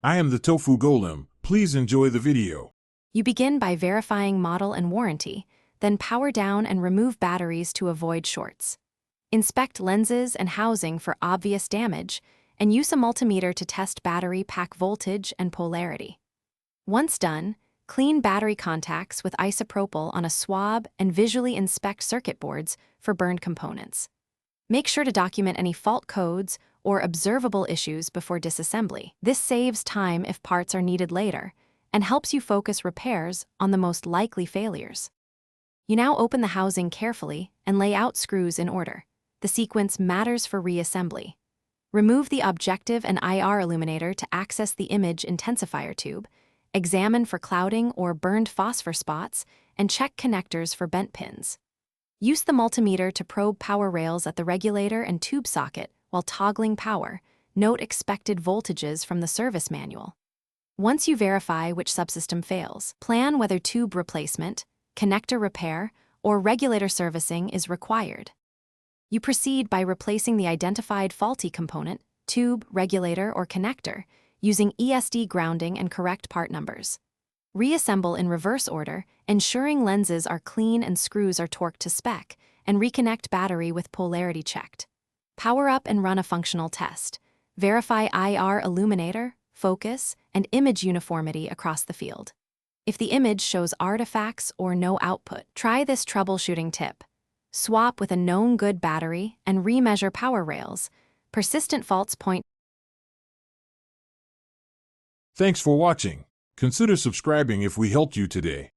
I am the Tofu Golem. Please enjoy the video. You begin by verifying model and warranty, then power down and remove batteries to avoid shorts. Inspect lenses and housing for obvious damage, and use a multimeter to test battery pack voltage and polarity. Once done, clean battery contacts with isopropyl on a swab and visually inspect circuit boards for burned components. Make sure to document any fault codes or observable issues before disassembly. This saves time if parts are needed later and helps you focus repairs on the most likely failures. You now open the housing carefully and lay out screws in order. The sequence matters for reassembly. Remove the objective and IR illuminator to access the image intensifier tube, examine for clouding or burned phosphor spots, and check connectors for bent pins. Use the multimeter to probe power rails at the regulator and tube socket while toggling power. Note expected voltages from the service manual. Once you verify which subsystem fails, plan whether tube replacement, connector repair, or regulator servicing is required. You proceed by replacing the identified faulty component, tube, regulator, or connector, using ESD grounding and correct part numbers. Reassemble in reverse order, ensuring lenses are clean and screws are torqued to spec, and reconnect battery with polarity checked. Power up and run a functional test. Verify IR illuminator, focus, and image uniformity across the field. If the image shows artifacts or no output, try this troubleshooting tip. Swap with a known good battery and remeasure power rails. Persistent faults point. Thanks for watching. Consider subscribing if we helped you today.